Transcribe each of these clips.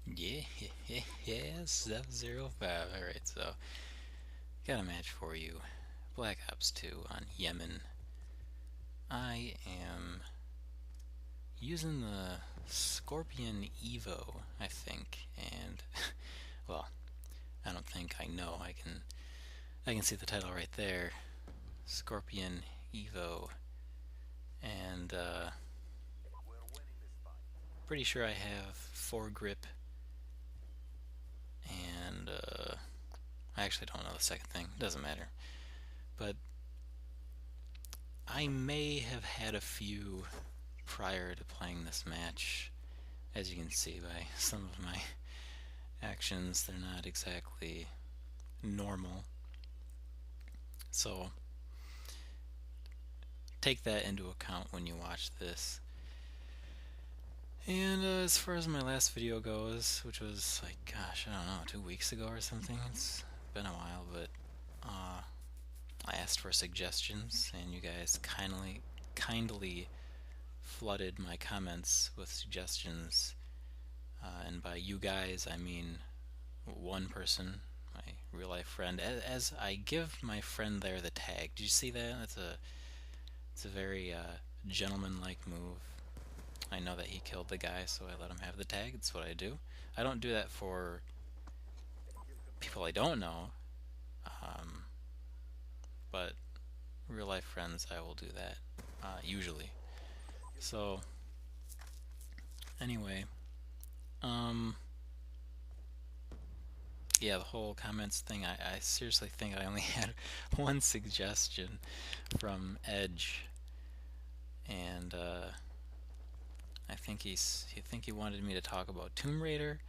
Yeah, yeah, 705. Alright, so got a match for you. Black Ops 2 on Yemen. I am using the Scorpion Evo, I think, and well, I don't think I know. I can see the title right there. Scorpion Evo. And pretty sure I have foregrip and I actually don't know the second thing. Doesn't matter. But I may have had a few prior to playing this match. As you can see by some of my actions, they're not exactly normal. So take that into account when you watch this. And as far as my last video goes, which was like, gosh, I don't know, 2 weeks ago or something. It's been a while, but I asked for suggestions, and you guys kindly flooded my comments with suggestions. And by you guys, I mean one person, my real life friend. As I give my friend there the tag. Did you see that? It's a very gentlemanlike move. I know that he killed the guy, so I let him have the tag. That's what I do. I don't do that for people I don't know, um, but real life friends, I will do that usually. So anyway, um, yeah, the whole comments thing. I seriously think I only had one suggestion from Edge, and I think he wanted me to talk about Tomb Raider,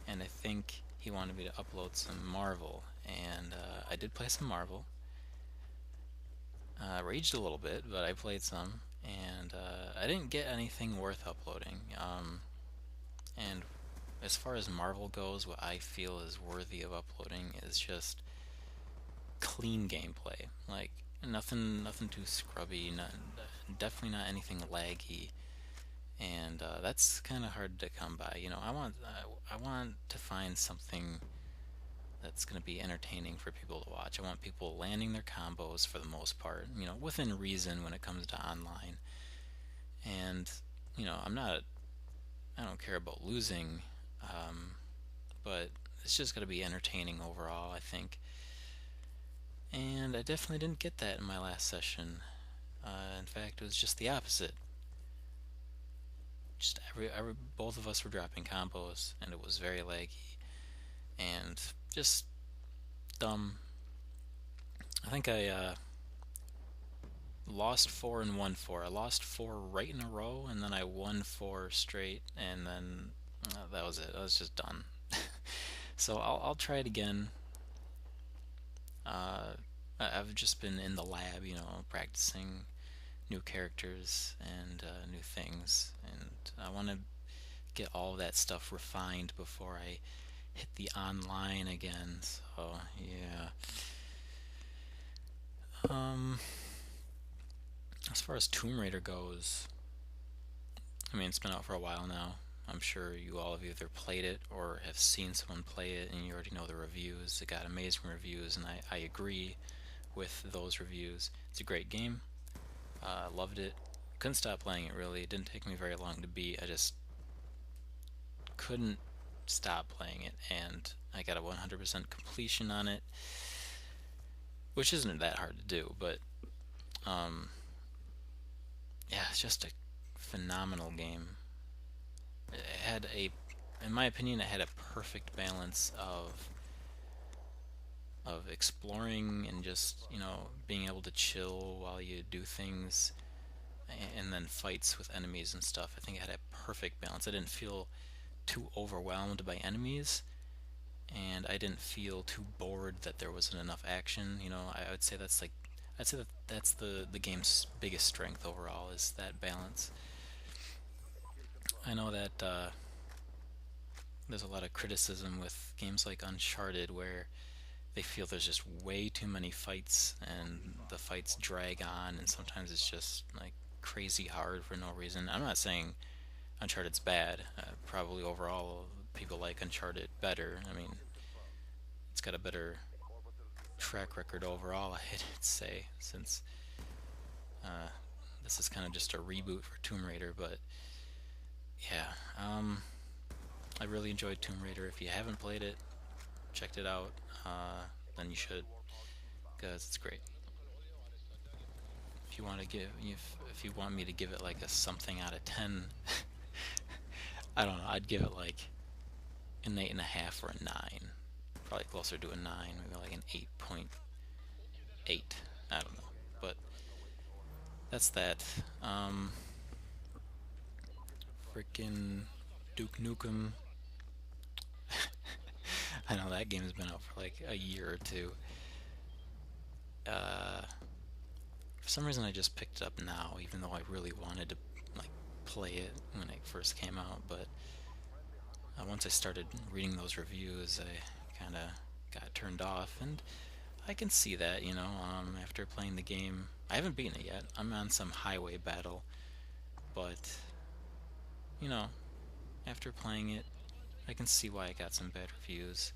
and I think he wanted me to upload some Marvel, and I did play some Marvel. Raged a little bit, but I played some, and I didn't get anything worth uploading. And as far as Marvel goes, what I feel is worthy of uploading is just clean gameplay. Like nothing too scrubby. Definitely not anything laggy. And that's kind of hard to come by. I want to find something that's going to be entertaining for people to watch. I want people landing their combos for the most part, within reason when it comes to online. And I don't care about losing, but it's just going to be entertaining overall, I think. And I definitely didn't get that in my last session. In fact, it was just the opposite. Just both of us were dropping combos, and it was very laggy and just dumb. I think I lost four and won four. I lost four right in a row, and then I won four straight, and then that was it. I was just done. So I'll try it again. I've just been in the lab, practicing new characters and new things, and I want to get all of that stuff refined before I hit the online again. So yeah. Um, as far as Tomb Raider goes, I mean it's been out for a while now. I'm sure you all have either played it or have seen someone play it, and you already know the reviews. It got amazing reviews, and I agree with those reviews. It's a great game. Loved it. Couldn't stop playing it really. It didn't take me very long to beat. I just couldn't stop playing it, and I got a 100% completion on it, which isn't that hard to do, but um, yeah, it's just a phenomenal game. It had in my opinion, it had a perfect balance of exploring and just being able to chill while you do things, and then fights with enemies and stuff. I think it had a perfect balance. I didn't feel too overwhelmed by enemies, and I didn't feel too bored that there wasn't enough action. I would say that's the game's biggest strength overall, is that balance. I know that there's a lot of criticism with games like Uncharted where they feel there's just way too many fights and the fights drag on, and sometimes it's just like crazy hard for no reason. I'm not saying Uncharted's bad. Probably overall people like Uncharted better. I mean, it's got a better track record overall, I'd say, since uh, this is kind of just a reboot for Tomb Raider. But yeah, I really enjoyed Tomb Raider. If you haven't played it, checked it out, then you should, because it's great. If you want to give, if you want me to give it like a something out of 10, I don't know, I'd give it like an 8.5 or a 9. Probably closer to a 9, maybe like an 8.8. I don't know. But that's that. Freaking Duke Nukem. I know that game's been out for like a year or two. Uh, for some reason, I just picked it up now, even though I really wanted to like play it when it first came out. But once I started reading those reviews, I kind of got turned off, and I can see that, after playing the game. I haven't beaten it yet. I'm on some highway battle, but you know, after playing it, I can see why it got some bad reviews.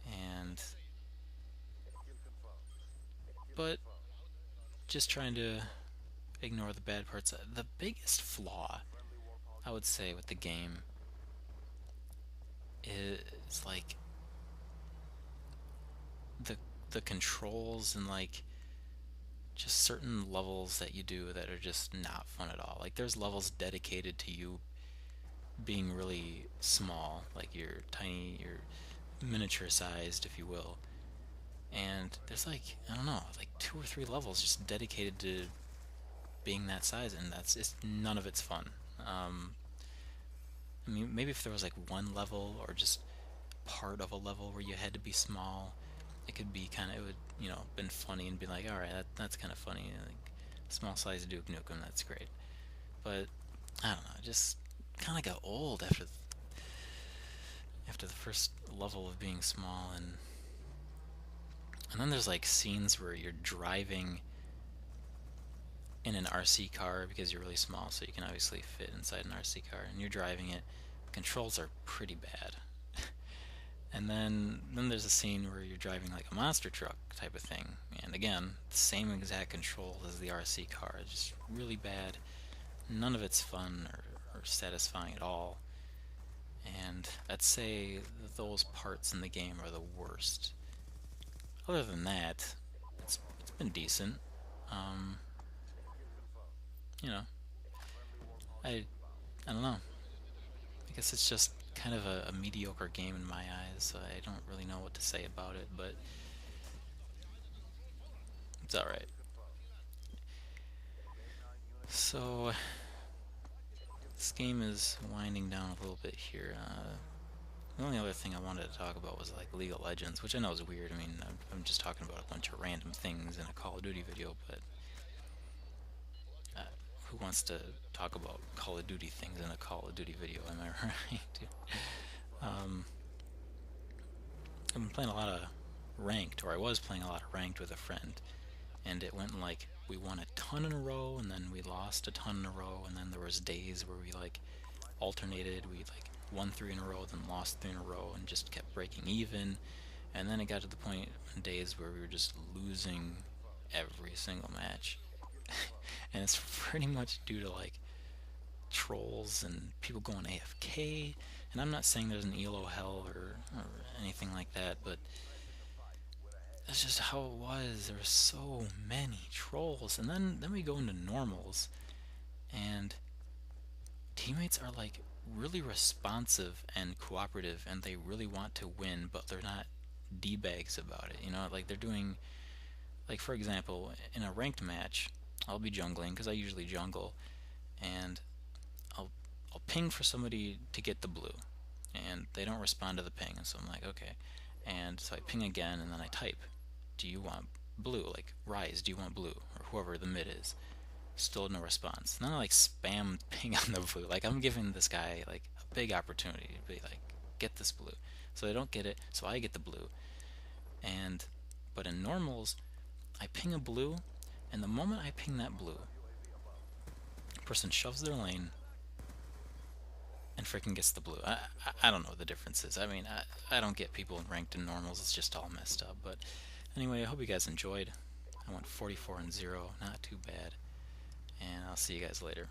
And but just trying to ignore the bad parts. The biggest flaw I would say with the game is like the the controls and like just certain levels that you do that are just not fun at all. Like there's levels dedicated to you being really small, like you're tiny, you're miniature sized, if you will. And there's like, I don't know, like 2 or 3 levels just dedicated to being that size, and that's just none of it's fun. I mean, maybe if there was like one level or just part of a level where you had to be small, it could be kind of, it would, been funny and be like, all right, that's kind of funny. Like, small size Duke Nukem, that's great. But I don't know, it just kind of got old after the first level of being small, and then there's like scenes where you're driving in an RC car because you're really small, so you can obviously fit inside an RC car, and you're driving it. Controls are pretty bad. And then there's a scene where you're driving like a monster truck type of thing, and again, the same exact controls as the RC car, just really bad. None of it's fun or satisfying at all. And I'd say those parts in the game are the worst. Other than that, it's been decent. Um, you know, I don't know. I guess it's just kind of a mediocre game in my eyes, so I don't really know what to say about it, but it's alright. So, this game is winding down a little bit here. The only other thing I wanted to talk about was like League of Legends, which I know is weird. I mean, I'm just talking about a bunch of random things in a Call of Duty video, but uh, who wants to talk about Call of Duty things in a Call of Duty video? Am I right? um, I've been playing a lot of ranked, or I was playing a lot of ranked with a friend, and it went like we won a ton in a row, and then we lost a ton in a row, and then there was days where we like alternated. We like won 3 in a row, then lost 3 in a row, and just kept breaking even. And then it got to the point in days where we were just losing every single match. And it's pretty much due to like trolls and people going AFK. And I'm not saying there's an ELO hell or anything like that, but that's just how it was. There were so many trolls. And then we go into normals, and teammates are like really responsive and cooperative, and they really want to win, but they're not d-bags about it. Like they're doing, like for example, in a ranked match, I'll be jungling because I usually jungle, and I'll ping for somebody to get the blue, and they don't respond to the ping, and so I'm like, okay, and so I ping again, and then I type, do you want blue? Like Rise, do you want blue? Or whoever the mid is. Still no response. And then I like spam ping on the blue. Like I'm giving this guy like a big opportunity to be like, get this blue. So they don't get it, so I get the blue. And but in normals, I ping a blue, and the moment I ping that blue, the person shoves their lane, and freaking gets the blue. I don't know what the difference is. I mean, I don't get people ranked in normals. It's just all messed up. But anyway, I hope you guys enjoyed. I went 44 and 0, not too bad. And I'll see you guys later.